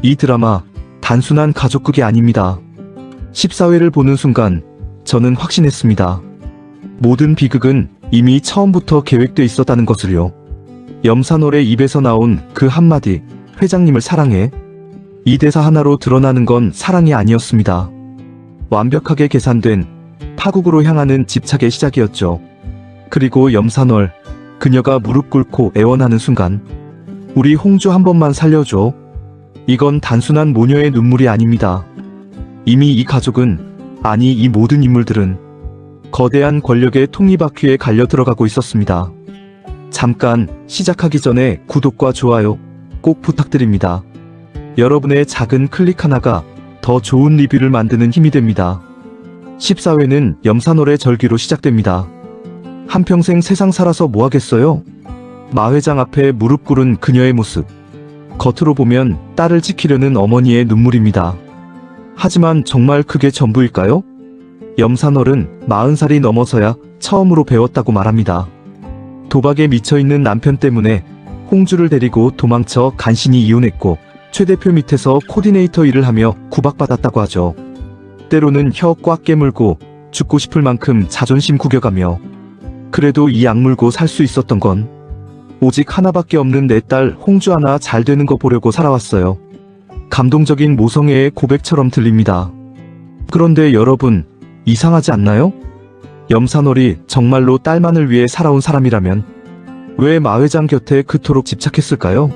이 드라마 단순한 가족극이 아닙니다. 14회를 보는 순간 저는 확신했습니다. 모든 비극은 이미 처음부터 계획돼 있었다는 것을요. 염산월의 입에서 나온 그 한마디, 회장님을 사랑해. 이 대사 하나로 드러나는 건 사랑이 아니었습니다. 완벽하게 계산된 파국으로 향하는 집착의 시작이었죠. 그리고 염산월, 그녀가 무릎 꿇고 애원하는 순간, 우리 홍주 한 번만 살려줘. 이건 단순한 모녀의 눈물이 아닙니다. 이미 이 가족은, 아니 이 모든 인물들은 거대한 권력의 톱니바퀴에 갈려 들어가고 있었습니다. 잠깐 시작하기 전에 구독과 좋아요 꼭 부탁드립니다. 여러분의 작은 클릭 하나가 더 좋은 리뷰를 만드는 힘이 됩니다. 14회는 염산월의 절기로 시작됩니다. 한평생 세상 살아서 뭐 하겠어요? 마 회장 앞에 무릎 꿇은 그녀의 모습. 겉으로 보면 딸을 지키려는 어머니의 눈물입니다. 하지만 정말 그게 전부일까요? 염산월은 40살이 넘어서야 처음으로 배웠다고 말합니다. 도박에 미쳐있는 남편 때문에 홍주를 데리고 도망쳐 간신히 이혼했고 최 대표 밑에서 코디네이터 일을 하며 구박받았다고 하죠. 때로는 혀 꽉 깨물고 죽고 싶을 만큼 자존심 구겨가며 그래도 이 악물고 살 수 있었던 건 오직 하나밖에 없는 내 딸 홍주 하나 잘 되는 거 보려고 살아왔어요. 감동적인 모성애의 고백처럼 들립니다. 그런데 여러분, 이상하지 않나요? 염산월이 정말로 딸만을 위해 살아온 사람이라면 왜 마 회장 곁에 그토록 집착했을까요?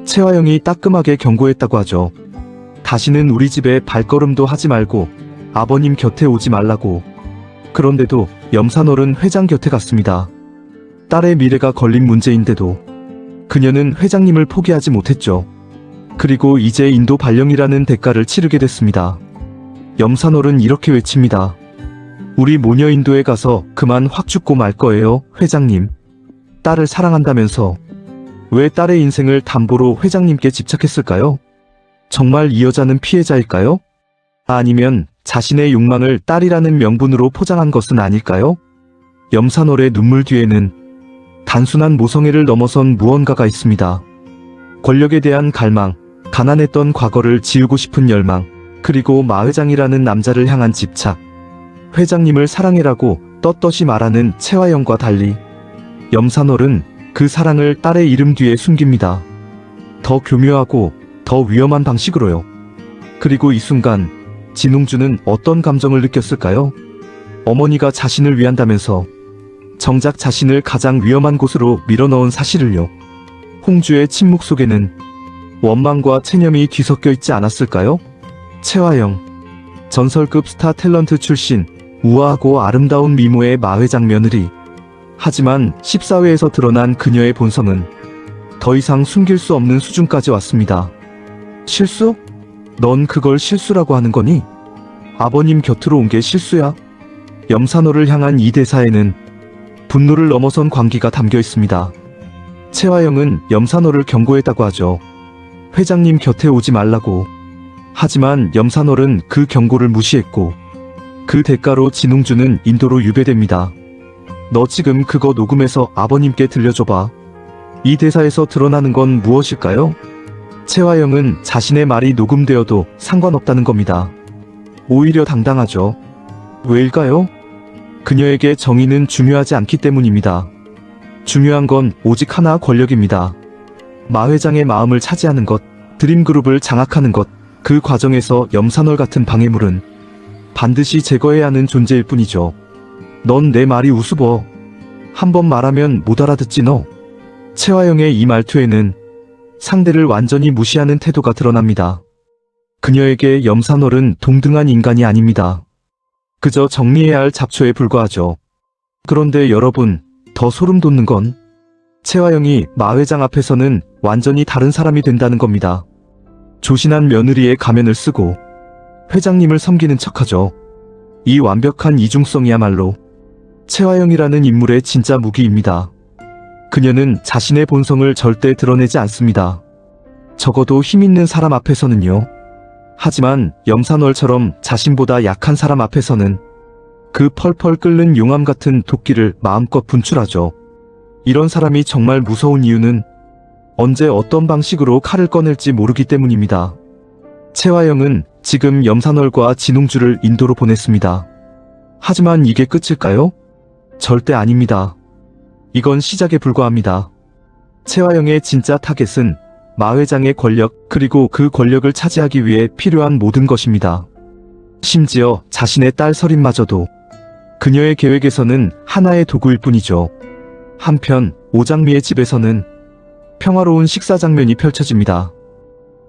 채화영이 따끔하게 경고했다고 하죠. 다시는 우리 집에 발걸음도 하지 말고 아버님 곁에 오지 말라고. 그런데도 염산월은 회장 곁에 갔습니다. 딸의 미래가 걸린 문제인데도 그녀는 회장님을 포기하지 못했죠. 그리고 이제 인도 발령이라는 대가를 치르게 됐습니다. 염산월은 이렇게 외칩니다. 우리 모녀 인도에 가서 그만 확 죽고 말 거예요, 회장님. 딸을 사랑한다면서 왜 딸의 인생을 담보로 회장님께 집착했을까요? 정말 이 여자는 피해자일까요? 아니면 자신의 욕망을 딸이라는 명분으로 포장한 것은 아닐까요? 염산월의 눈물 뒤에는 단순한 모성애를 넘어선 무언가가 있습니다. 권력에 대한 갈망, 가난했던 과거를 지우고 싶은 열망, 그리고 마 회장이라는 남자를 향한 집착. 회장님을 사랑해라고 떳떳이 말하는 채화영과 달리 염산월은 그 사랑을 딸의 이름 뒤에 숨깁니다. 더 교묘하고 더 위험한 방식으로요. 그리고 이 순간 진홍주는 어떤 감정을 느꼈을까요? 어머니가 자신을 위한다면서 정작 자신을 가장 위험한 곳으로 밀어넣은 사실을요. 홍주의 침묵 속에는 원망과 체념이 뒤섞여 있지 않았을까요? 채화영, 전설급 스타 탤런트 출신, 우아하고 아름다운 미모의 마 회장 며느리. 하지만 14회에서 드러난 그녀의 본성은 더 이상 숨길 수 없는 수준까지 왔습니다. 실수? 넌 그걸 실수라고 하는 거니? 아버님 곁으로 온 게 실수야? 염산월을 향한 이 대사에는 분노를 넘어선 광기가 담겨 있습니다. 채화영은 염산월을 경고했다고 하죠. 회장님 곁에 오지 말라고. 하지만 염산월은 그 경고를 무시했고 그 대가로 진홍주는 인도로 유배됩니다. 너 지금 그거 녹음해서 아버님께 들려줘봐. 이 대사에서 드러나는 건 무엇일까요? 채화영은 자신의 말이 녹음되어도 상관없다는 겁니다. 오히려 당당하죠. 왜일까요? 그녀에게 정의는 중요하지 않기 때문입니다. 중요한 건 오직 하나, 권력입니다. 마 회장의 마음을 차지하는 것, 드림그룹을 장악하는 것, 그 과정에서 염산월 같은 방해물은 반드시 제거해야 하는 존재일 뿐이죠. 넌 내 말이 우습어. 한 번 말하면 못 알아듣지 너. 채화영의 이 말투에는 상대를 완전히 무시하는 태도가 드러납니다. 그녀에게 염산월은 동등한 인간이 아닙니다. 그저 정리해야 할 잡초에 불과하죠. 그런데 여러분, 더 소름 돋는 건 채화영이 마 회장 앞에서는 완전히 다른 사람이 된다는 겁니다. 조신한 며느리의 가면을 쓰고 회장님을 섬기는 척하죠. 이 완벽한 이중성이야말로 채화영이라는 인물의 진짜 무기입니다. 그녀는 자신의 본성을 절대 드러내지 않습니다. 적어도 힘있는 사람 앞에서는요. 하지만 염산월처럼 자신보다 약한 사람 앞에서는 그 펄펄 끓는 용암 같은 도끼를 마음껏 분출하죠. 이런 사람이 정말 무서운 이유는 언제 어떤 방식으로 칼을 꺼낼지 모르기 때문입니다. 채화영은 지금 염산월과 진홍주를 인도로 보냈습니다. 하지만 이게 끝일까요? 절대 아닙니다. 이건 시작에 불과합니다. 채화영의 진짜 타겟은 마 회장의 권력, 그리고 그 권력을 차지하기 위해 필요한 모든 것입니다. 심지어 자신의 딸 설인마저도 그녀의 계획에서는 하나의 도구일 뿐이죠. 한편 오장미의 집에서는 평화로운 식사 장면이 펼쳐집니다.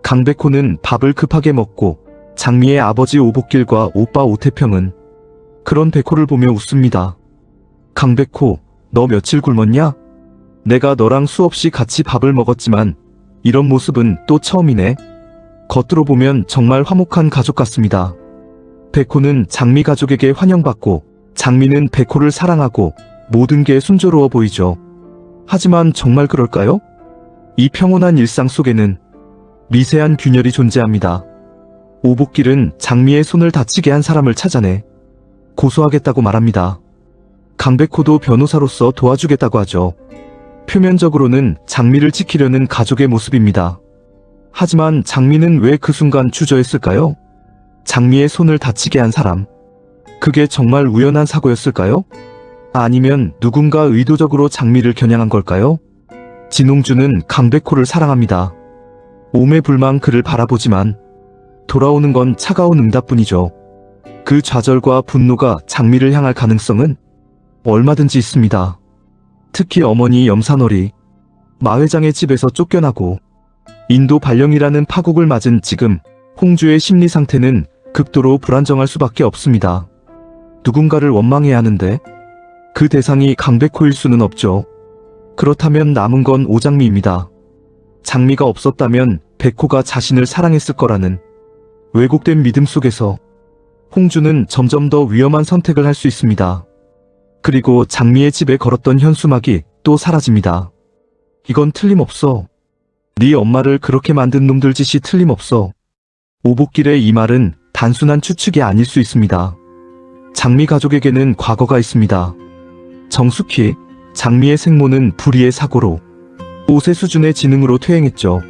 강백호는 밥을 급하게 먹고 장미의 아버지 오복길과 오빠 오태평은 그런 백호를 보며 웃습니다. 강백호, 너 며칠 굶었냐? 내가 너랑 수없이 같이 밥을 먹었지만 이런 모습은 또 처음이네. 겉으로 보면 정말 화목한 가족 같습니다. 백호는 장미 가족에게 환영받고 장미는 백호를 사랑하고 모든 게 순조로워 보이죠. 하지만 정말 그럴까요? 이 평온한 일상 속에는 미세한 균열이 존재합니다. 오복길은 장미의 손을 다치게 한 사람을 찾아내 고소하겠다고 말합니다. 강백호도 변호사로서 도와주겠다고 하죠. 표면적으로는 장미를 지키려는 가족의 모습입니다. 하지만 장미는 왜 그 순간 주저했을까요? 장미의 손을 다치게 한 사람. 그게 정말 우연한 사고였을까요? 아니면 누군가 의도적으로 장미를 겨냥한 걸까요? 진홍주는 강백호를 사랑합니다. 오매불망 그를 바라보지만 돌아오는 건 차가운 응답뿐이죠. 그 좌절과 분노가 장미를 향할 가능성은 얼마든지 있습니다. 특히 어머니 염산월이 마 회장의 집에서 쫓겨나고 인도 발령이라는 파국을 맞은 지금 홍주의 심리 상태는 극도로 불안정할 수밖에 없습니다. 누군가를 원망해야 하는데 그 대상이 강백호일 수는 없죠. 그렇다면 남은 건 오장미입니다. 장미가 없었다면 백호가 자신을 사랑했을 거라는 왜곡된 믿음 속에서 홍주는 점점 더 위험한 선택을 할 수 있습니다. 그리고 장미의 집에 걸었던 현수막이 또 사라집니다. 이건 틀림없어. 네 엄마를 그렇게 만든 놈들 짓이 틀림없어. 오복길의 이 말은 단순한 추측이 아닐 수 있습니다. 장미 가족에게는 과거가 있습니다. 정숙희, 장미의 생모는 불의의 사고로 5세 수준의 지능으로 퇴행했죠.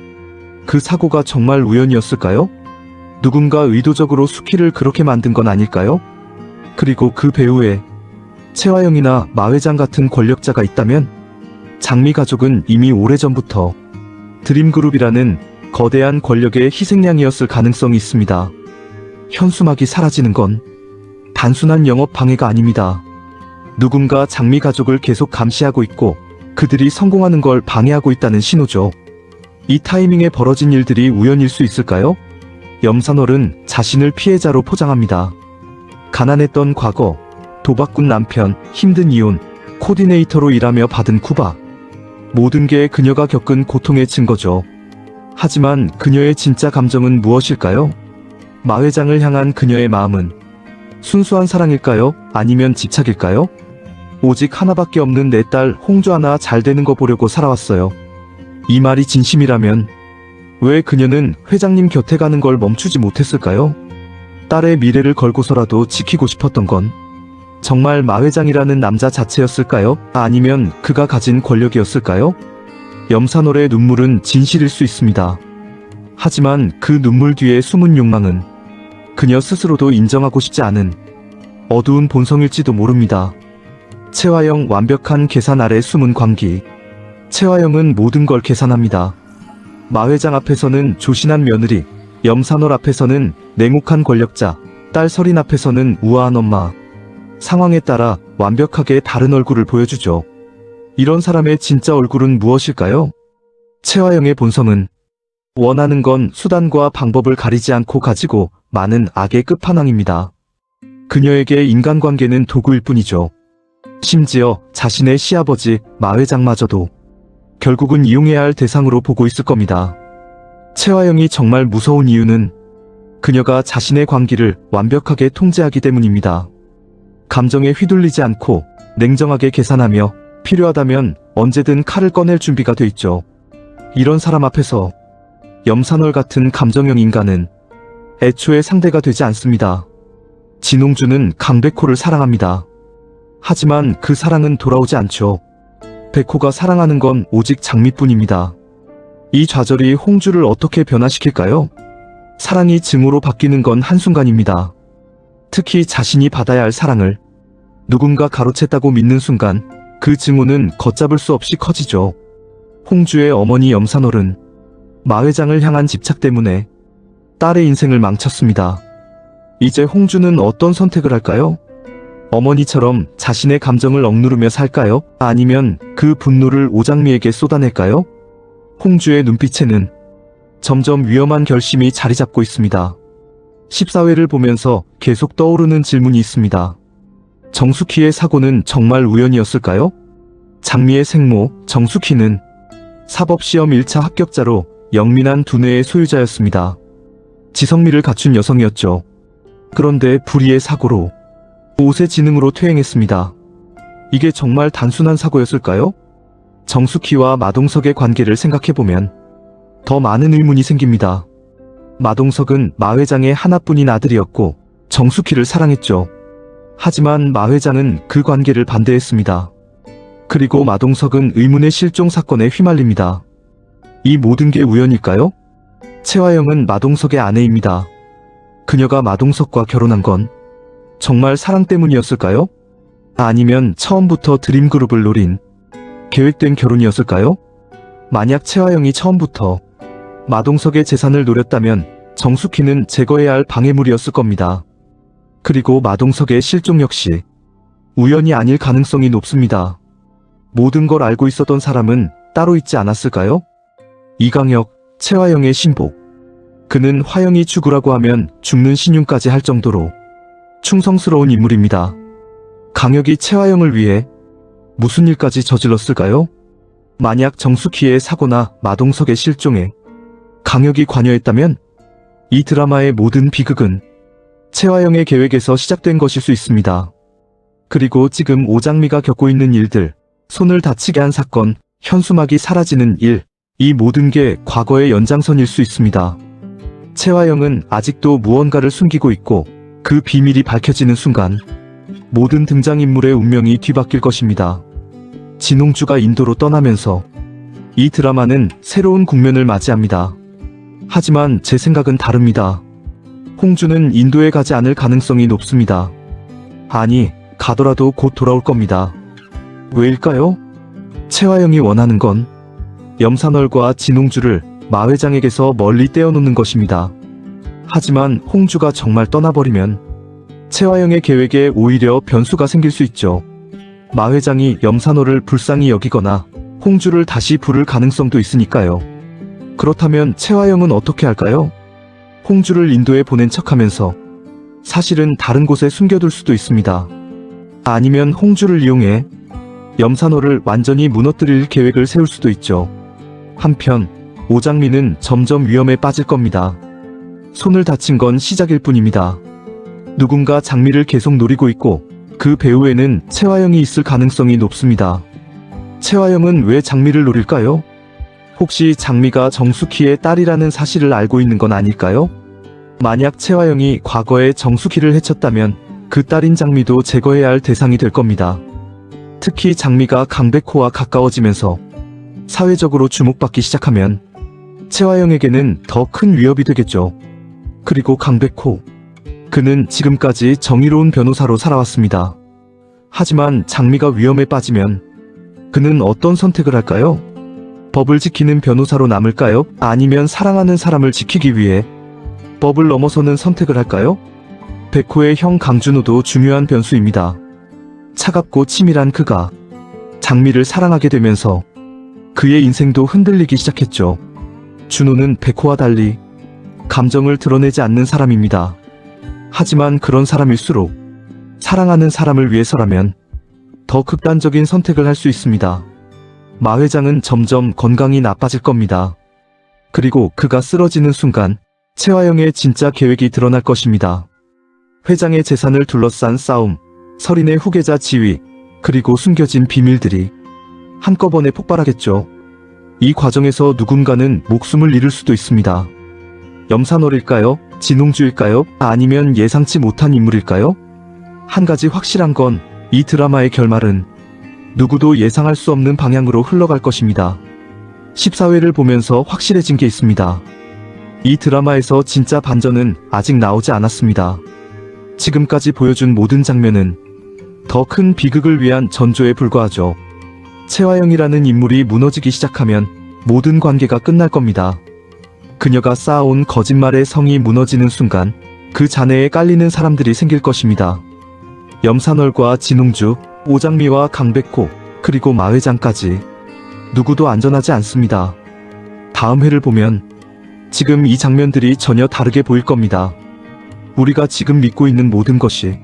그 사고가 정말 우연이었을까요? 누군가 의도적으로 숙희를 그렇게 만든 건 아닐까요? 그리고 그 배후에 채화영이나 마 회장 같은 권력자가 있다면 장미 가족은 이미 오래전부터 드림그룹이라는 거대한 권력의 희생양이었을 가능성이 있습니다. 현수막이 사라지는 건 단순한 영업 방해가 아닙니다. 누군가 장미 가족을 계속 감시하고 있고 그들이 성공하는 걸 방해하고 있다는 신호죠. 이 타이밍에 벌어진 일들이 우연일 수 있을까요? 염산월은 자신을 피해자로 포장합니다. 가난했던 과거, 도박꾼 남편, 힘든 이혼, 코디네이터로 일하며 받은 쿠박. 모든 게 그녀가 겪은 고통의 증거죠. 하지만 그녀의 진짜 감정은 무엇일까요? 마 회장을 향한 그녀의 마음은 순수한 사랑일까요? 아니면 집착일까요? 오직 하나밖에 없는 내 딸 홍주 하나 잘 되는 거 보려고 살아왔어요. 이 말이 진심이라면 왜 그녀는 회장님 곁에 가는 걸 멈추지 못했을까요? 딸의 미래를 걸고서라도 지키고 싶었던 건 정말 마 회장이라는 남자 자체였을까요? 아니면 그가 가진 권력이었을까요? 염산월의 눈물은 진실일 수 있습니다. 하지만 그 눈물 뒤에 숨은 욕망은 그녀 스스로도 인정하고 싶지 않은 어두운 본성일지도 모릅니다. 채화영 완벽한 계산 아래 숨은 광기. 채화영은 모든 걸 계산합니다. 마 회장 앞에서는 조신한 며느리, 염산월 앞에서는 냉혹한 권력자, 딸 설인 앞에서는 우아한 엄마. 상황에 따라 완벽하게 다른 얼굴을 보여주죠. 이런 사람의 진짜 얼굴은 무엇일까요? 채화영의 본성은 원하는 건 수단과 방법을 가리지 않고 가지고 많은 악의 끝판왕입니다. 그녀에게 인간관계는 도구일 뿐이죠. 심지어 자신의 시아버지 마 회장마저도 결국은 이용해야 할 대상으로 보고 있을 겁니다. 채화영이 정말 무서운 이유는 그녀가 자신의 관계를 완벽하게 통제하기 때문입니다. 감정에 휘둘리지 않고 냉정하게 계산하며 필요하다면 언제든 칼을 꺼낼 준비가 돼 있죠. 이런 사람 앞에서 염산월 같은 감정형 인간은 애초에 상대가 되지 않습니다. 진홍주는 강백호를 사랑합니다. 하지만 그 사랑은 돌아오지 않죠. 백호가 사랑하는 건 오직 장미뿐입니다. 이 좌절이 홍주를 어떻게 변화시킬까요? 사랑이 증오로 바뀌는 건 한순간입니다. 특히 자신이 받아야 할 사랑을 누군가 가로챘다고 믿는 순간 그 증오는 걷잡을 수 없이 커지죠. 홍주의 어머니 염산월은 마 회장을 향한 집착 때문에 딸의 인생을 망쳤습니다. 이제 홍주는 어떤 선택을 할까요? 어머니처럼 자신의 감정을 억누르며 살까요? 아니면 그 분노를 오장미에게 쏟아낼까요? 홍주의 눈빛에는 점점 위험한 결심이 자리 잡고 있습니다. 14회를 보면서 계속 떠오르는 질문이 있습니다. 정숙희의 사고는 정말 우연이었을까요? 장미의 생모 정숙희는 사법시험 1차 합격자로 영민한 두뇌의 소유자였습니다. 지성미를 갖춘 여성이었죠. 그런데 불의의 사고로 옷의 지능으로 퇴행했습니다. 이게 정말 단순한 사고였을까요? 정숙희와 마동석의 관계를 생각해보면 더 많은 의문이 생깁니다. 마동석은 마 회장의 하나뿐인 아들이었고 정숙희를 사랑했죠. 하지만 마 회장은 그 관계를 반대했습니다. 그리고 마동석은 의문의 실종 사건에 휘말립니다. 이 모든 게 우연일까요? 채화영은 마동석의 아내입니다. 그녀가 마동석과 결혼한 건 정말 사랑 때문이었을까요? 아니면 처음부터 드림그룹을 노린 계획된 결혼이었을까요? 만약 채화영이 처음부터 마동석의 재산을 노렸다면 정숙희는 제거해야 할 방해물이었을 겁니다. 그리고 마동석의 실종 역시 우연이 아닐 가능성이 높습니다. 모든 걸 알고 있었던 사람은 따로 있지 않았을까요? 이강혁, 채화영의 신복. 그는 화영이 죽으라고 하면 죽는 신용까지 할 정도로 충성스러운 인물입니다. 강혁이 채화영을 위해 무슨 일까지 저질렀을까요? 만약 정숙희의 사고나 마동석의 실종에 강혁이 관여했다면 이 드라마의 모든 비극은 채화영의 계획에서 시작된 것일 수 있습니다. 그리고 지금 오장미가 겪고 있는 일들, 손을 다치게 한 사건, 현수막이 사라지는 일, 이 모든 게 과거의 연장선일 수 있습니다. 채화영은 아직도 무언가를 숨기고 있고 그 비밀이 밝혀지는 순간 모든 등장인물의 운명이 뒤바뀔 것입니다. 진홍주가 인도로 떠나면서 이 드라마는 새로운 국면을 맞이합니다. 하지만 제 생각은 다릅니다. 홍주는 인도에 가지 않을 가능성이 높습니다. 아니, 가더라도 곧 돌아올 겁니다. 왜일까요? 채화영이 원하는 건 염산월과 진홍주를 마 회장에게서 멀리 떼어놓는 것입니다. 하지만 홍주가 정말 떠나버리면 채화영의 계획에 오히려 변수가 생길 수 있죠. 마 회장이 염산월을 불쌍히 여기거나 홍주를 다시 부를 가능성도 있으니까요. 그렇다면 채화영은 어떻게 할까요? 홍주를 인도에 보낸 척하면서 사실은 다른 곳에 숨겨둘 수도 있습니다. 아니면 홍주를 이용해 염산호를 완전히 무너뜨릴 계획을 세울 수도 있죠. 한편 오장미는 점점 위험에 빠질 겁니다. 손을 다친 건 시작일 뿐입니다. 누군가 장미를 계속 노리고 있고 그 배후에는 채화영이 있을 가능성이 높습니다. 채화영은 왜 장미를 노릴까요? 혹시 장미가 정숙희의 딸이라는 사실을 알고 있는 건 아닐까요? 만약 채화영이 과거에 정숙희를 해쳤다면 그 딸인 장미도 제거해야 할 대상이 될 겁니다. 특히 장미가 강백호와 가까워지면서 사회적으로 주목받기 시작하면 채화영에게는 더 큰 위협이 되겠죠. 그리고 강백호. 그는 지금까지 정의로운 변호사로 살아왔습니다. 하지만 장미가 위험에 빠지면 그는 어떤 선택을 할까요? 법을 지키는 변호사로 남을까요? 아니면 사랑하는 사람을 지키기 위해 법을 넘어서는 선택을 할까요? 백호의 형 강준호도 중요한 변수입니다. 차갑고 치밀한 그가 장미를 사랑하게 되면서 그의 인생도 흔들리기 시작했죠. 준호는 백호와 달리 감정을 드러내지 않는 사람입니다. 하지만 그런 사람일수록 사랑하는 사람을 위해서라면 더 극단적인 선택을 할 수 있습니다. 마 회장은 점점 건강이 나빠질 겁니다. 그리고 그가 쓰러지는 순간 채화영의 진짜 계획이 드러날 것입니다. 회장의 재산을 둘러싼 싸움, 설인의 후계자 지위, 그리고 숨겨진 비밀들이 한꺼번에 폭발하겠죠. 이 과정에서 누군가는 목숨을 잃을 수도 있습니다. 염산월일까요? 진홍주일까요? 아니면 예상치 못한 인물일까요? 한 가지 확실한 건 이 드라마의 결말은 누구도 예상할 수 없는 방향으로 흘러갈 것입니다. 14회를 보면서 확실해진 게 있습니다. 이 드라마에서 진짜 반전은 아직 나오지 않았습니다. 지금까지 보여준 모든 장면은 더 큰 비극을 위한 전조에 불과하죠. 채화영이라는 인물이 무너지기 시작하면 모든 관계가 끝날 겁니다. 그녀가 쌓아온 거짓말의 성이 무너지는 순간 그 잔해에 깔리는 사람들이 생길 것입니다. 염산월과 진홍주, 오장미와 강백호, 그리고 마회장까지 누구도 안전하지 않습니다. 다음 회를 보면 지금 이 장면들이 전혀 다르게 보일 겁니다. 우리가 지금 믿고 있는 모든 것이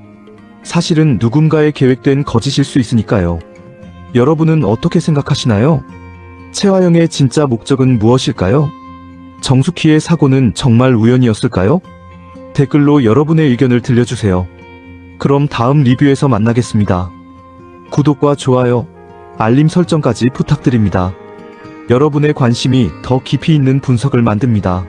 사실은 누군가의 계획된 거짓일 수 있으니까요. 여러분은 어떻게 생각하시나요? 채화영의 진짜 목적은 무엇일까요? 정숙희의 사고는 정말 우연이었을까요? 댓글로 여러분의 의견을 들려주세요. 그럼 다음 리뷰에서 만나겠습니다. 구독과 좋아요, 알림 설정까지 부탁드립니다. 여러분의 관심이 더 깊이 있는 분석을 만듭니다.